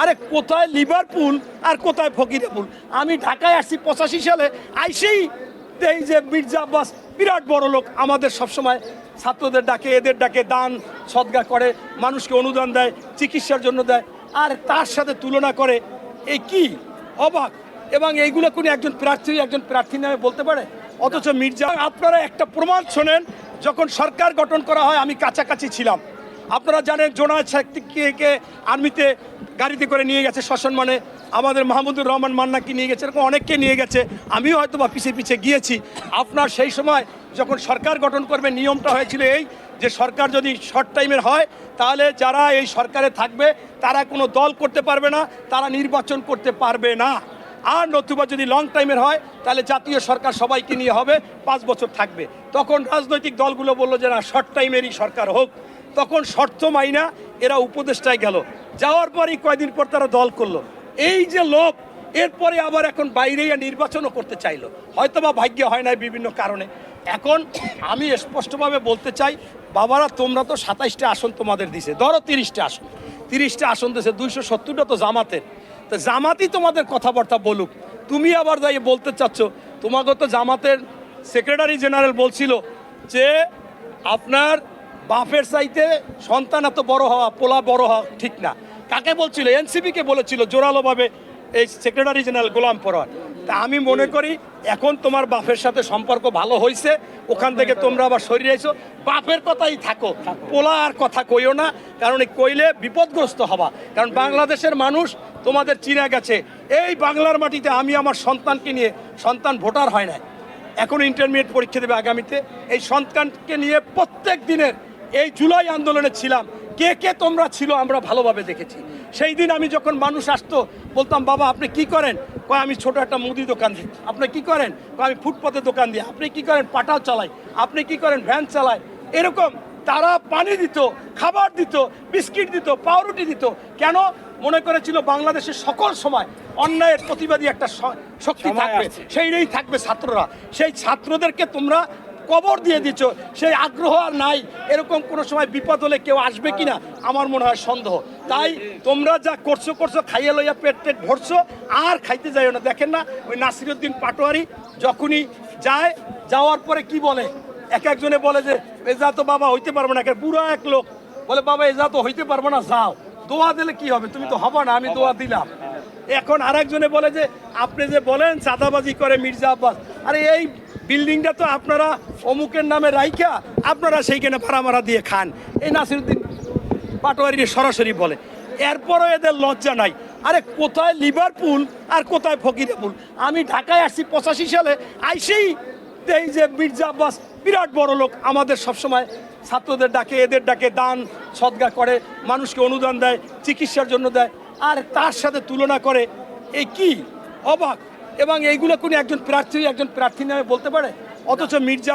আরে কোথায় লিভারপুল আর কোথায় ফকিরাপুল। আমি ঢাকায় আসছি 85 সালে, আইসেই এই যে মির্জা আব্বাস বিরাট বড় লোক, আমাদের সবসময় ছাত্রদের ডাকে, এদের ডাকে, দান সদগা করে, মানুষকে অনুদান দেয়, চিকিৎসার জন্য দেয়, আর তার সাথে তুলনা করে। এই কি অবাক। এবং এইগুলো কোনো একজন প্রার্থী নামে বলতে পারে? অথচ মির্জা, আপনারা একটা প্রমাণ শোনেন, যখন সরকার গঠন করা হয় আমি কাছাকাছি ছিলাম। আপনারা জানেন জোনায়েদ সাকিবকে আর্মিতে গাড়িতে করে নিয়ে গেছে সসম্মানে, আমাদের মাহমুদুর রহমান মান্নাকে নিয়ে গেছে, এরকম অনেককে নিয়ে গেছে, আমিও হয়তো বা পিছিয়ে গিয়েছি। আপনার সেই সময় যখন সরকার গঠন করবে নিয়মটা হয়েছিল এই যে সরকার যদি শর্ট টাইমের হয় তাহলে যারা এই সরকারে থাকবে তারা কোনো দল করতে পারবে না, তারা নির্বাচন করতে পারবে না। আর নতুবা যদি লং টাইমের হয় তাহলে জাতীয় সরকার সবাইকে নিয়ে হবে, 5 বছর থাকবে। তখন রাজনৈতিক দলগুলো বললো যে না, শর্ট টাইমেরই সরকার হোক। তখন শর্ত মাইনা এরা উপদেষ্টায় গেল, যাওয়ার পরই কয়দিন পর তারা দল করলো। এই যে লোক, এরপরে আবার এখন বাইরে নির্বাচনও করতে চাইলো, হয়তোবা ভাগ্য হয় না বিভিন্ন কারণে। এখন আমি স্পষ্টভাবে বলতে চাই, বাবারা তোমরা তো 27টা আসন তোমাদের দিছে, ধরো 30টা আসন দিয়েছে, 270টা তো জামাতের। তো জামাতই তোমাদের কথাবার্তা বলুক, তুমি আবার যাই বলতে চাচ্ছ। তোমাকে তো জামাতের সেক্রেটারি জেনারেল বলছিল যে আপনার বাপের চাইতে সন্তান এত বড় হওয়া, পোলা বড় হওয়া ঠিক না। কাকে বলছিল? এনসিপিকে বলেছিল জোরালোভাবে এই সেক্রেটারি জেনারেল গোলাম পরোয়ার। তা আমি মনে করি এখন তোমার বাপের সাথে সম্পর্ক ভালো হয়েছে, ওখান থেকে তোমরা আবার সরিয়ে আইছো, বাপের কথাই থাকো, পোলা আর কথা কইও না, কারণ এই কইলে বিপদগ্রস্ত হবা। কারণ বাংলাদেশের মানুষ তোমাদের চিনা গেছে। এই বাংলার মাটিতে আমি আমার সন্তানকে নিয়ে, সন্তান ভোটার হয় না, এখন ইন্টারমিডিয়েট পরীক্ষা দেবে আগামীতে, এই সন্তানকে নিয়ে প্রত্যেক দিনের এই জুলাই আন্দোলনে ছিলাম। কে কে তোমরা ছিল আমরা ভালোভাবে দেখেছি। সেই দিন আমি যখন মানুষ আসতো বলতাম, বাবা আপনি কি করেন? কয় আমি ছোট একটা মুদি দোকান দিই। আপনি কি করেন? কয় আমি ফুটপাতে দোকান দিই। আপনি কি করেন? পাটাও চালাই। আপনি কি করেন? ভ্যান চালাই। এরকম তারা পানি দিত, খাবার দিত, বিস্কিট দিত, পাউরুটি দিত। কেন? মনে করেছিল বাংলাদেশের সকল সময় অন্যায়ের প্রতিবাদী একটা শক্তি থাকবে, সেইটাই থাকবে ছাত্ররা। সেই ছাত্রদেরকে তোমরা কবর দিয়ে দিচ্ছ, সেই আগ্রহ আর নাই। এরকম কোনো সময় বিপদ হলে কেউ আসবে কিনা আমার মনে হয় সন্দেহ। তাই তোমরা যা করছো খাইয়ে লইয়া পেট ভরছো, আর খাইতে যাইও না। দেখেন না ওই নাসিরউদ্দিন পাটোয়ারি যখনই যায়, যাওয়ার পরে কি বলে, একজনে বলে যে এজা তো বাবা হইতে পারবো না, বুড়া এক লোক বলে বাবা এজা তো হইতে পারবো না, যাও, দোয়া দিলে কি হবে, তুমি তো হবা না, আমি দোয়া দিলাম। এখন আরেকজনে বলে যে আপনি যে বলেন চাঁদাবাজি করে মির্জা আব্বাস, আরে এই বিল্ডিংটা তো আপনারা অমুকের নামে রাইখা আপনারা সেইখানে ভাড়া দিয়ে খান। এই নাসিরউদ্দিন পাটোয়ারি সরাসরি বলে, এরপরও এদের লজ্জা নাই। আরে কোথায় লিভারপুল আর কোথায় ফকিরাপুল। আমি ঢাকায় আসছি 85 সালে, আইসেই এই যে মির্জা আব্বাস বিরাট বড় লোক, আমাদের সবসময় ছাত্রদের ডাকে, এদের ডাকে, দান সদগা করে, মানুষকে অনুদান দেয়, চিকিৎসার জন্য দেয়, আর তার সাথে তুলনা করে। এই কি অবাক। এবং এইগুলো কোনো একজন প্রার্থী নামে বলতে পারে? অথচ মির্জা